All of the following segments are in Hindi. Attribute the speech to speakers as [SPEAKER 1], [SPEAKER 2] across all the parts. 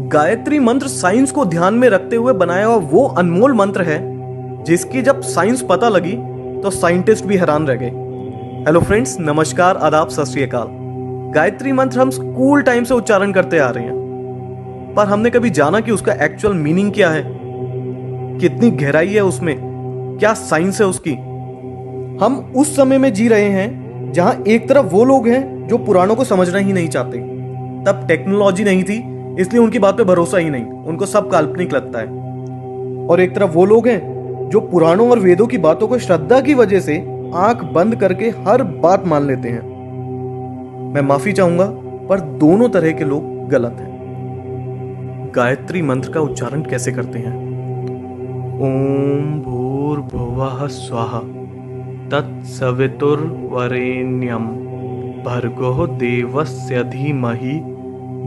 [SPEAKER 1] गायत्री मंत्र साइंस को ध्यान में रखते हुए बनाया हुआ वो अनमोल मंत्र है जिसकी जब साइंस पता लगी तो साइंटिस्ट भी हैरान रह गए। हेलो फ्रेंड्स, नमस्कार, आदाब, सत श्री अकाल। गायत्री मंत्र हम स्कूल टाइम से उच्चारण करते आ रहे हैं, पर हमने कभी जाना कि उसका एक्चुअल मीनिंग क्या है, कितनी गहराई है उसमें, क्या साइंस है उसकी। हम उस समय में जी रहे हैं जहां एक तरफ वो लोग हैं जो पुराणों को समझना ही नहीं चाहते। तब टेक्नोलॉजी नहीं थी, इसलिए उनकी बात पे भरोसा ही नहीं, उनको सब काल्पनिक लगता है। और एक तरफ वो लोग हैं जो पुराणों और वेदों की बातों को श्रद्धा की वजह से आंख बंद करके हर बात मान लेते हैं। मैं माफी चाहूंगा, पर दोनों तरह के लोग गलत हैं। गायत्री मंत्र का उच्चारण कैसे करते हैं? ओम भूर्भुवः स्वः तत्सवितुर्वरेण्यं भर्गो देवस्य धीमहि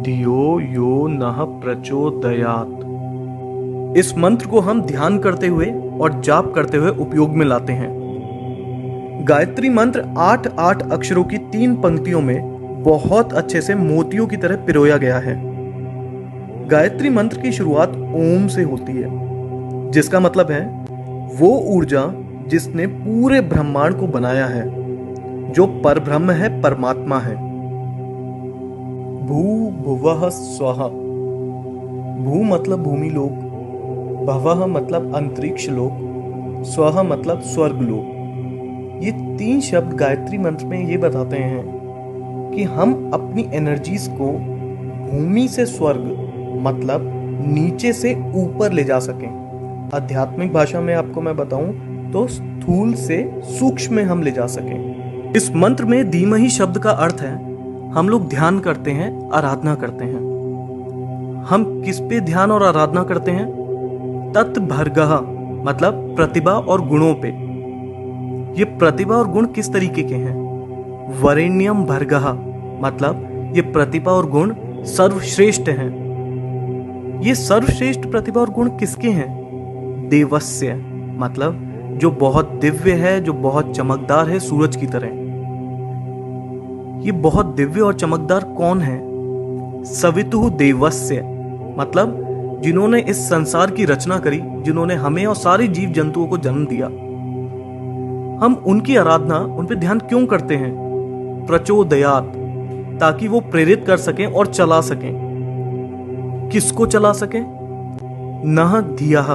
[SPEAKER 1] धियो यो नः प्रचोदयात्। इस मंत्र को हम ध्यान करते हुए और जाप करते हुए उपयोग में लाते हैं। गायत्री मंत्र 8 अक्षरों की 3 पंक्तियों में बहुत अच्छे से मोतियों की तरह पिरोया गया है। गायत्री मंत्र की शुरुआत ओम से होती है, जिसका मतलब है वो ऊर्जा जिसने पूरे ब्रह्मांड को बनाया है, जो परब्रह्म है, परमात्मा है। भू भुवः स्वः। भू मतलब भूमि लोक, भवः मतलब अंतरिक्ष लोक, स्वः मतलब स्वर्ग लोक। ये 3 शब्द गायत्री मंत्र में ये बताते हैं कि हम अपनी एनर्जीज को भूमि से स्वर्ग मतलब नीचे से ऊपर ले जा सकें। आध्यात्मिक भाषा में आपको मैं बताऊं तो स्थूल से सूक्ष्म में हम ले जा सकें। इस मंत्र में धीमहि शब्द का अर्थ है हम लोग ध्यान करते हैं, आराधना करते हैं। हम किस पे ध्यान और आराधना करते हैं? तत्भर्गः मतलब प्रतिभा और गुणों पे। ये प्रतिभा और गुण किस तरीके के हैं? वरेण्यम भर्गः मतलब ये प्रतिभा और गुण सर्वश्रेष्ठ हैं। ये सर्वश्रेष्ठ प्रतिभा और गुण किसके हैं? देवस्य मतलब जो बहुत दिव्य है, जो बहुत चमकदार है, सूरज की तरह। ये बहुत दिव्य और चमकदार कौन है? सवितुः देवस्य मतलब जिन्होंने इस संसार की रचना करी, जिन्होंने हमें और सारे जीव जंतुओं को जन्म दिया। हम उनकी आराधना, उन पे ध्यान क्यों करते हैं? प्रचोदयात्, ताकि वो प्रेरित कर सकें और चला सकें। किसको चला सकें? नः धियः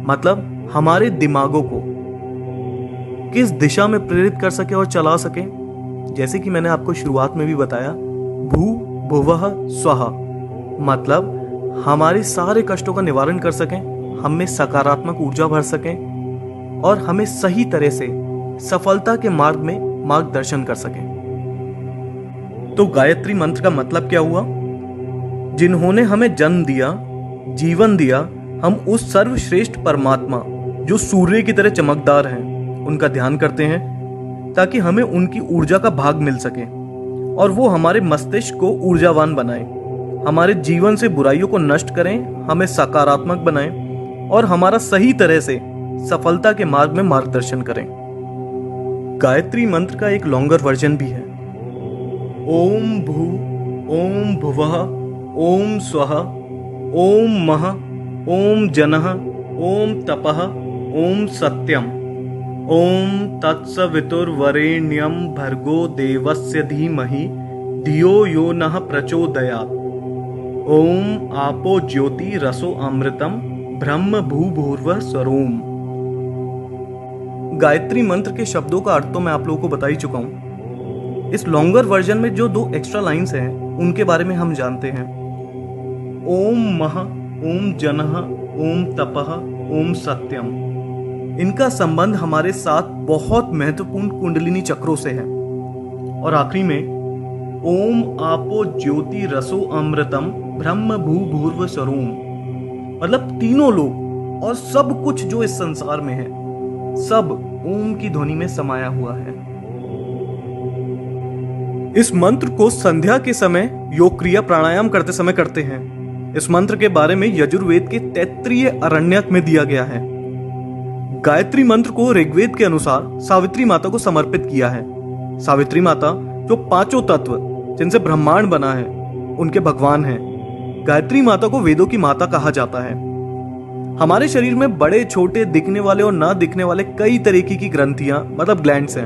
[SPEAKER 1] मतलब हमारे दिमागों को किस दिशा में प्रेरित कर सके और चला सके। जैसे कि मैंने आपको शुरुआत में भी बताया, भू भुवः स्वः मतलब हमारे सारे कष्टों का निवारण कर सकें, हम में सकारात्मक ऊर्जा भर सकें और हमें सही तरह से सफलता के मार्ग में मार्गदर्शन कर सकें। तो गायत्री मंत्र का मतलब क्या हुआ? जिन्होंने हमें जन्म दिया, जीवन दिया, हम उस सर्वश्रेष्ठ परमात्मा जो सूर्य की तरह चमकदार हैं, उनका ध्यान करते हैं ताकि हमें उनकी ऊर्जा का भाग मिल सके और वो हमारे मस्तिष्क को ऊर्जावान बनाए, हमारे जीवन से बुराइयों को नष्ट करें, हमें सकारात्मक बनाएं और हमारा सही तरह से सफलता के मार्ग में मार्गदर्शन करें। गायत्री मंत्र का एक लॉन्गर वर्जन भी है। ओम भू, ओम भुवः, ओम स्वः, ओम मः, ओम जनः, ओम तपः, ओम सत्यम, ओम तत्सवितुर्वरेण्यं भर्गो देवस्य धीमहि धियो यो नः प्रचोदयात्। ओम आपो ज्योति रसो अमृतम ब्रह्म भूभुर्वः स्वरोम। गायत्री मंत्र के शब्दों का अर्थ तो मैं आप लोगों को बता ही चुका हूं। इस लॉन्गर वर्जन में जो 2 एक्स्ट्रा लाइंस हैं उनके बारे में हम जानते हैं। ओम मः, ओम जनः, ओम तपः, ओम सत्यम। इनका संबंध हमारे साथ बहुत महत्वपूर्ण कुंडलिनी चक्रों से है। और आखिरी में ओम आपो ज्योति रसो अमृतम ब्रह्म भूभुर्व स्वरोम मतलब तीनों लोग और सब कुछ जो इस संसार में है, सब ओम की ध्वनि में समाया हुआ है। इस मंत्र को संध्या के समय योग क्रिया प्राणायाम करते समय करते हैं। इस मंत्र के बारे में यजुर्वेद के तैत्तिरीय अरण्यक में दिया गया है। गायत्री मंत्र को ऋग्वेद के अनुसार सावित्री माता को समर्पित किया है। सावित्री माता जो 5 तत्व जिनसे ब्रह्मांड बना है, उनके भगवान हैं। गायत्री माता को वेदों की माता कहा जाता है। हमारे शरीर में बड़े छोटे दिखने वाले और ना दिखने वाले कई तरीके की ग्रंथियां मतलब ग्लैंड्स हैं।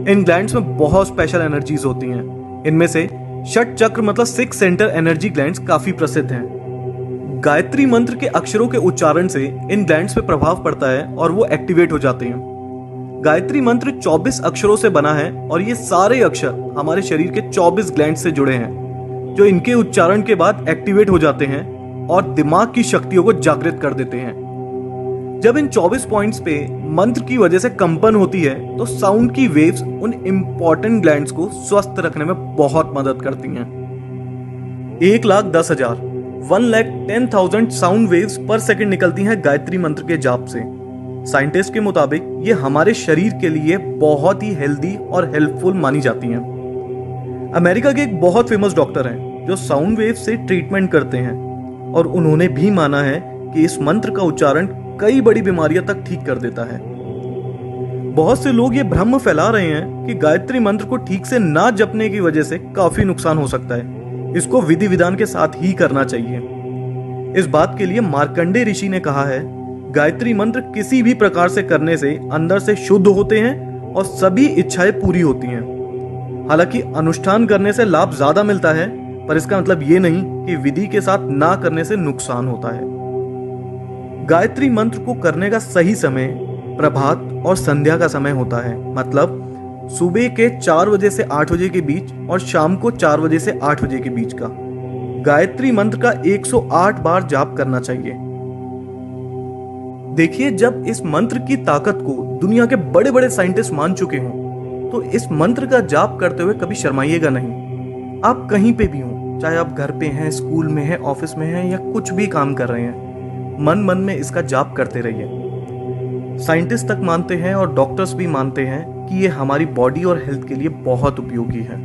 [SPEAKER 1] इन ग्लैंड्स में बहुत स्पेशल एनर्जीज होती हैं। इनमें से षट चक्र मतलब 6 सेंटर एनर्जी ग्लैंड्स काफी प्रसिद्ध हैं। गायत्री मंत्र के अक्षरों के उच्चारण से इन ग्लैंड्स पे प्रभाव पड़ता है और वो एक्टिवेट हो जाते हैं। गायत्री मंत्र 24 अक्षरों से बना है और ये सारे अक्षर हमारे शरीर के 24 ग्लैंड से जुड़े हैं, जो इनके उच्चारण के बाद एक्टिवेट हो जाते हैं और दिमाग की शक्तियों को जागृत कर देते हैं। जब इन 24 पॉइंट्स पे मंत्र की वजह से कंपन होती है तो साउंड की वेव्स उन इंपॉर्टेंट ग्लैंड्स को स्वस्थ रखने में बहुत मदद करती हैं। 1,10,000 1,10,000 साउंड वेव्स पर सेकंड निकलती हैं गायत्री मंत्र के जाप से। साइंटिस्ट के मुताबिक ये हमारे शरीर के लिए बहुत ही हेल्दी और हेल्पफुल मानी जाती हैं। अमेरिका के एक बहुत फेमस डॉक्टर हैं जो साउंड वेव से ट्रीटमेंट करते हैं और उन्होंने भी माना है कि इस मंत्र का उच्चारण कई बड़ी बीमारियां तक ठीक कर देता है। बहुत से लोग ये भ्रम फैला रहे हैं कि गायत्री मंत्र को ठीक से ना जपने की वजह से काफी नुकसान हो सकता है। इसको विधि विधान के साथ ही करना चाहिए। इस बात के लिए मार्कंडे ऋषि ने कहा है, गायत्री मंत्र किसी भी प्रकार से करने से अंदर से शुद्ध होते हैं और सभी इच्छाएं पूरी होती हैं। हालांकि अनुष्ठान करने से लाभ ज्यादा मिलता है, पर इसका मतलब ये नहीं कि विधि के साथ ना करने से नुकसान होता है। गायत्री मंत्र को करने का सही समय प्रभात और संध्या का समय होता है, मतलब सुबह के 4 बजे से 8 बजे के बीच और शाम को 4 बजे से 8 बजे के बीच का। गायत्री मंत्र का 108 बार जाप करना चाहिए। देखिए, जब इस मंत्र की ताकत को दुनिया के बड़े बड़े साइंटिस्ट मान चुके हों तो इस मंत्र का जाप करते हुए कभी शर्माइएगा नहीं। आप कहीं पे भी हों, चाहे आप घर पे हैं, स्कूल में हैं, ऑफिस में हैं या कुछ भी काम कर रहे हैं, मन मन में इसका जाप करते रहिए। साइंटिस्ट तक मानते हैं और डॉक्टर्स भी मानते हैं कि ये हमारी बॉडी और हेल्थ के लिए बहुत उपयोगी है।